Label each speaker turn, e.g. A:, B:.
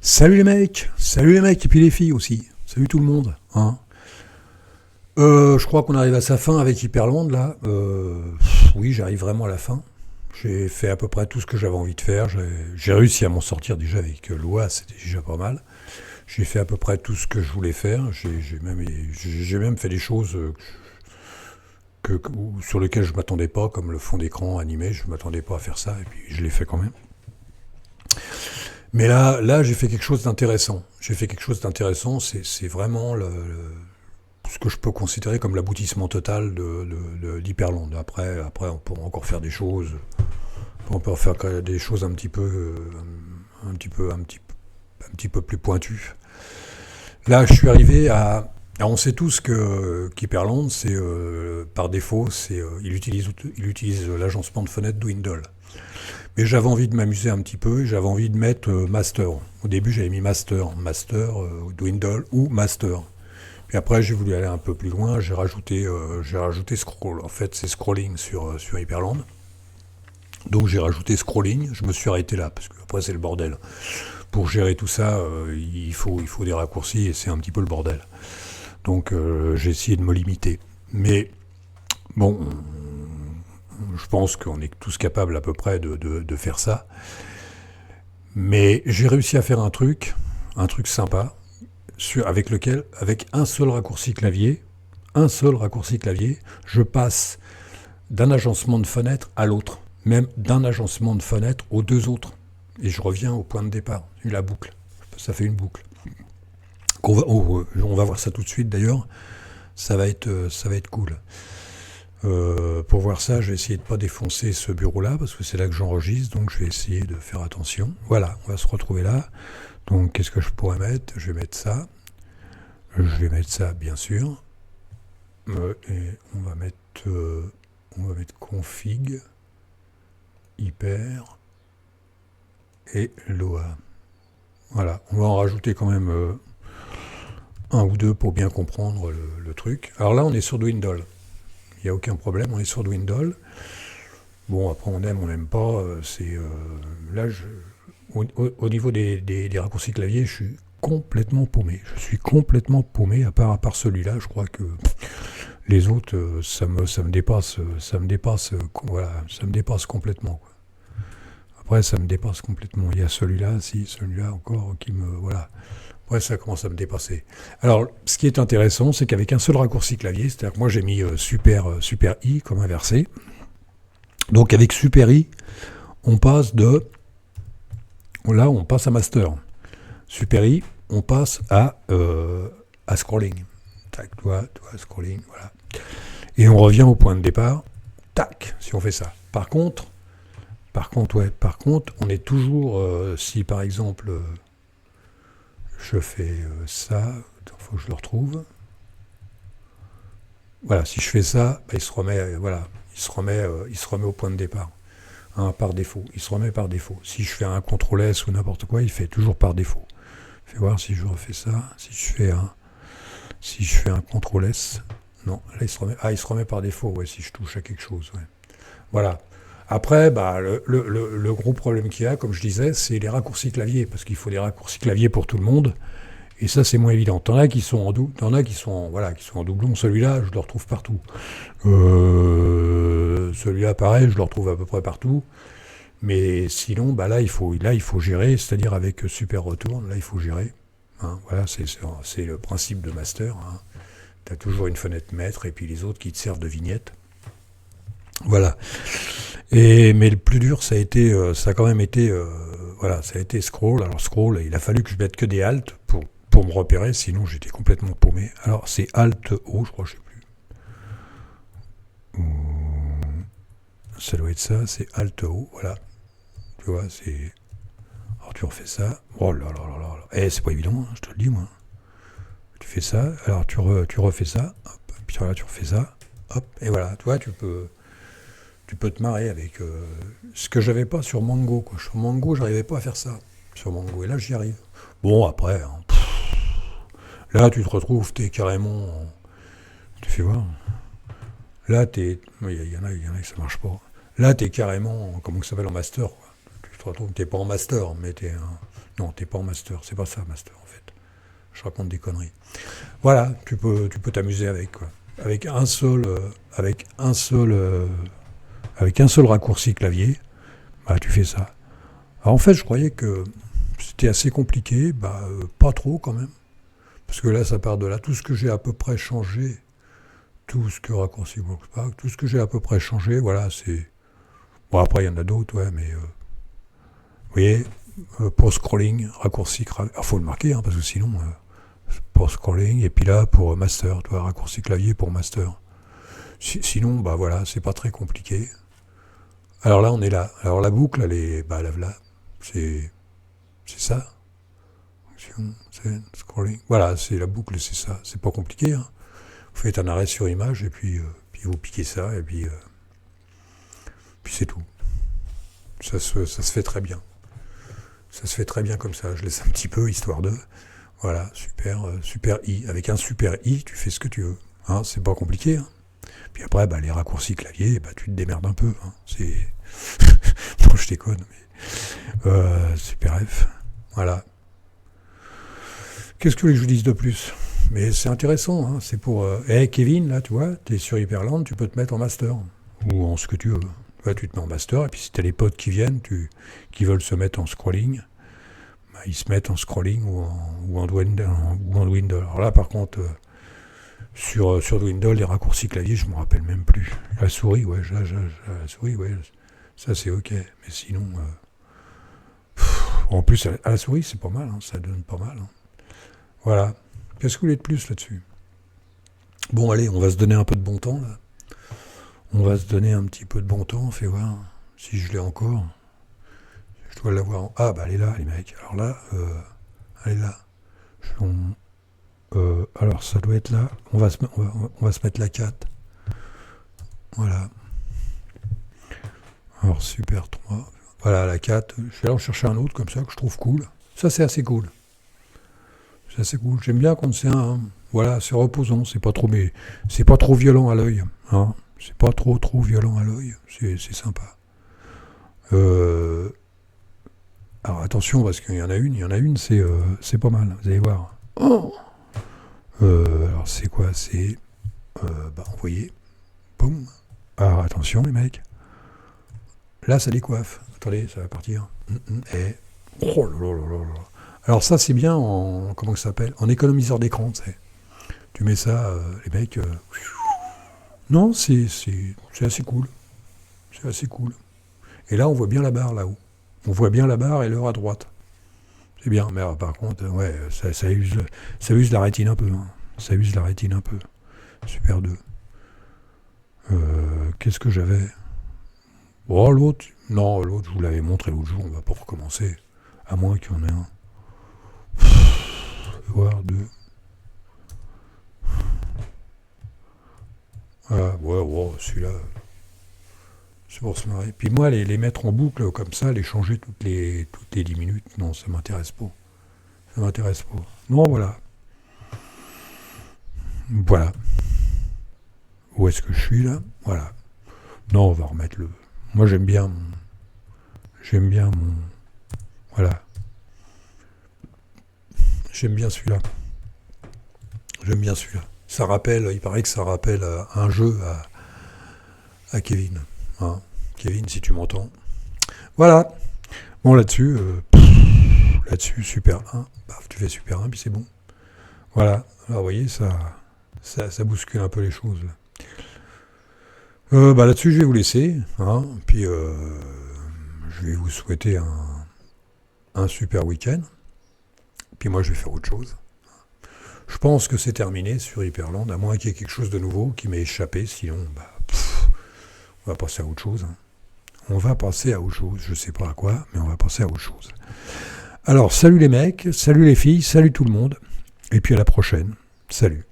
A: Salut les mecs, et puis les filles aussi, salut tout le monde. Hein. Je crois qu'on arrive à sa fin avec Hyperlonde là. Oui, j'arrive vraiment à la fin. J'ai fait à peu près tout ce que j'avais envie de faire. J'ai réussi à m'en sortir déjà avec l'OA, c'était déjà pas mal. J'ai fait à peu près tout ce que je voulais faire. J'ai même fait des choses sur lesquelles je m'attendais pas, comme le fond d'écran animé. Je m'attendais pas à faire ça, et puis je l'ai fait quand même. Mais là, j'ai fait quelque chose d'intéressant. J'ai fait quelque chose d'intéressant. C'est vraiment ce que je peux considérer comme l'aboutissement total d'Hyperlonde. Après, on pourra encore faire des choses. On peut faire des choses un petit peu plus pointues. Là, je suis arrivé à. Alors, on sait tous qu'Hyperlonde, c'est par défaut, il utilise l'agencement de fenêtre Dwindle. Mais j'avais envie de m'amuser un petit peu, j'avais envie de mettre Master. Au début, j'avais mis Master, Dwindle ou Master. Puis après, j'ai voulu aller un peu plus loin, j'ai rajouté Scroll. En fait, c'est Scrolling sur Hyperland. Donc j'ai rajouté Scrolling, je me suis arrêté là, parce que après c'est le bordel. Pour gérer tout ça, il faut des raccourcis et c'est un petit peu le bordel. Donc j'ai essayé de me limiter. Mais bon, je pense qu'on est tous capables à peu près de faire ça. Mais j'ai réussi à faire un truc sympa, avec un seul raccourci clavier, je passe d'un agencement de fenêtre à l'autre, même d'un agencement de fenêtre aux deux autres. Et je reviens au point de départ, la boucle. Ça fait une boucle. On va voir ça tout de suite d'ailleurs, ça va être cool. Pour voir ça, je vais essayer de ne pas défoncer ce bureau-là, parce que c'est là que j'enregistre, donc je vais essayer de faire attention. Voilà, on va se retrouver là. Donc qu'est-ce que je pourrais mettre ? Je vais mettre ça, bien sûr. Et on va mettre config, hyper et Loa. Voilà, on va en rajouter quand même un ou deux pour bien comprendre le truc. Alors là, on est sur Dwindle. Il n'y a aucun problème, on est sur Dwindle. Bon, après, on aime, on n'aime pas. Là, au niveau des raccourcis clavier, je suis complètement paumé. À part celui-là. Je crois que les autres, ça me dépasse. Voilà, ça me dépasse complètement. Quoi. Après, ça me dépasse complètement. Il y a celui-là encore qui me. Voilà. Ouais, ça commence à me dépasser. Alors, ce qui est intéressant, c'est qu'avec un seul raccourci clavier, c'est-à-dire que moi j'ai mis super I comme inversé. Donc avec super I, on passe à master. Super I, on passe à scrolling. Tac, toi, scrolling, voilà. Et on revient au point de départ. Tac, si on fait ça. Par contre, on est toujours, si par exemple, je fais ça, il faut que je le retrouve. Voilà, si je fais ça, il se remet au point de départ, hein, par défaut. Il se remet par défaut. Si je fais un CTRL S ou n'importe quoi, il fait toujours par défaut. Fais voir si je refais ça. Si je fais un CTRL S, non, là il se remet par défaut. Ouais, si je touche à quelque chose. Ouais. Voilà. Après, le gros problème qu'il y a, comme je disais, c'est les raccourcis clavier, parce qu'il faut des raccourcis clavier pour tout le monde. Et ça, c'est moins évident. T'en as qui sont en doublon. Celui-là, je le retrouve partout. Celui-là, pareil, je le retrouve à peu près partout. Mais sinon, là, il faut gérer, c'est-à-dire avec Super Retourne, là, il faut gérer. Hein, voilà, c'est le principe de master. Hein. Tu as toujours une fenêtre maître et puis les autres qui te servent de vignette. Voilà. Mais le plus dur, ça a quand même été, ça a été scroll. Alors scroll, il a fallu que je mette que des alt pour me repérer, sinon j'étais complètement paumé. Alors c'est Alt O, je crois, je sais plus. Ça doit être ça, c'est Alt O, voilà. Tu vois, c'est. Alors tu refais ça. Oh là là là là là. C'est pas évident, hein, je te le dis moi. Tu fais ça, alors tu refais ça, hop, puis voilà, tu refais ça, hop, et voilà, tu vois, tu peux te marrer avec ce que j'avais pas sur Mango. Quoi. Sur Mango, j'arrivais pas à faire ça. Sur Mango, et là, j'y arrive. Bon, après, hein, là, tu te retrouves, t'es carrément. Tu fais voir. Là, il y en a que ça marche pas. Là, t'es carrément, comment ça s'appelle, en master. Quoi. Tu te retrouves, t'es pas en master, mais Non, t'es pas en master, c'est pas ça, master, en fait. Je raconte des conneries. Voilà, tu peux t'amuser avec, quoi. Avec un seul, avec un seul raccourci clavier, bah, tu fais ça. Alors, en fait, je croyais que c'était assez compliqué, bah, pas trop quand même. Parce que là, ça part de là. Tout ce que j'ai à peu près changé, tout ce que raccourci Workspack, tout ce que j'ai à peu près changé, voilà, c'est... Bon, après, il y en a d'autres, ouais, mais... vous voyez, pour scrolling, raccourci... Alors, faut le marquer, hein, parce que sinon... pour scrolling, et puis là, pour master, tu vois, raccourci clavier pour master. Sinon, bah voilà, c'est pas très compliqué. Alors là, on est là. Alors la boucle, elle est... Bah, là, c'est ça. Scrolling. Voilà, c'est la boucle, c'est ça. C'est pas compliqué, hein. Vous faites un arrêt sur image, et puis vous piquez ça, et puis c'est tout. Ça se fait très bien. Ça se fait très bien comme ça. Je laisse un petit peu, histoire de... Voilà, super I. Avec un super I, tu fais ce que tu veux. Hein, c'est pas compliqué. Hein. Puis après, bah, les raccourcis clavier, bah, tu te démerdes un peu. Hein. C'est... non, je déconne, mais... super F. Voilà. Qu'est-ce que je vous dise de plus? Mais c'est intéressant, hein. C'est pour... Kevin, là, tu vois, t'es sur Hyperland, tu peux te mettre en master. Ou en ce que tu veux. Ouais, tu te mets en master, et puis si t'as les potes qui viennent, qui veulent se mettre en scrolling, bah, ils se mettent en scrolling ou en Dwindle. Alors là, par contre, sur Dwindle, les raccourcis clavier, je me rappelle même plus. La souris, ouais, la souris, ouais, ça c'est ok. Mais sinon, en plus, à la souris, c'est pas mal, hein, ça donne pas mal. Hein. Voilà. Qu'est-ce que vous voulez de plus là-dessus? Bon, allez, on va se donner un peu de bon temps, là. On va se donner un petit peu de bon temps, fais voir si je l'ai encore. Je dois l'avoir en... Ah, bah elle est là, les mecs. Alors là, elle est là. Alors ça doit être là. On va se mettre la 4. Voilà. Alors super 3. Voilà, la 4. Je vais aller en chercher un autre comme ça que je trouve cool. Ça, c'est assez cool. C'est assez cool. J'aime bien quand c'est un... Voilà, c'est reposant. C'est pas trop, mais c'est pas trop violent à l'œil. Hein. C'est pas trop violent à l'œil. C'est sympa. Alors attention, parce qu'il y en a une, c'est pas mal. Vous allez voir. Oh, alors c'est quoi? C'est... bah envoyer. Boum. Alors attention les mecs. Là ça décoiffe. Attendez, ça va partir. Et... Oh là là là là. Alors ça c'est bien en... Comment ça s'appelle? En économiseur d'écran, tu sais. Tu mets ça, les mecs... Non, c'est assez cool. C'est assez cool. Et là on voit bien la barre là-haut. On voit bien la barre et l'heure à droite. C'est bien, mais alors, par contre, ouais, ça use la rétine un peu. Hein. Ça use la rétine un peu. Super 2. Qu'est-ce que j'avais? Oh, l'autre. Non, l'autre, je vous l'avais montré l'autre jour, on va pas recommencer. À moins qu'il y en ait un. Voir 2. Ah, ouais, celui-là. C'est pour se marrer. Puis moi, les mettre en boucle comme ça, les changer toutes les 10 minutes, non, ça m'intéresse pas. Ça m'intéresse pas. Non, voilà. Voilà. Où est-ce que je suis là? Voilà. Non, on va remettre le... Moi, j'aime bien mon... Voilà. J'aime bien celui-là. Ça rappelle, il paraît que ça rappelle un jeu à Kevin. Hein. Kevin, si tu m'entends. Voilà. Bon, là-dessus, super 1. Paf, tu fais super 1, puis c'est bon. Voilà. Alors, vous voyez, ça bouscule un peu les choses. Bah, là-dessus, je vais vous laisser. Hein, puis, je vais vous souhaiter un super week-end. Puis moi, je vais faire autre chose. Je pense que c'est terminé sur Hyperland, à moins qu'il y ait quelque chose de nouveau qui m'ait échappé. Sinon, bah, on va passer à autre chose. Hein. On va passer à autre chose. Je sais pas à quoi, mais on va passer à autre chose. Alors, salut les mecs, salut les filles, salut tout le monde. Et puis à la prochaine. Salut.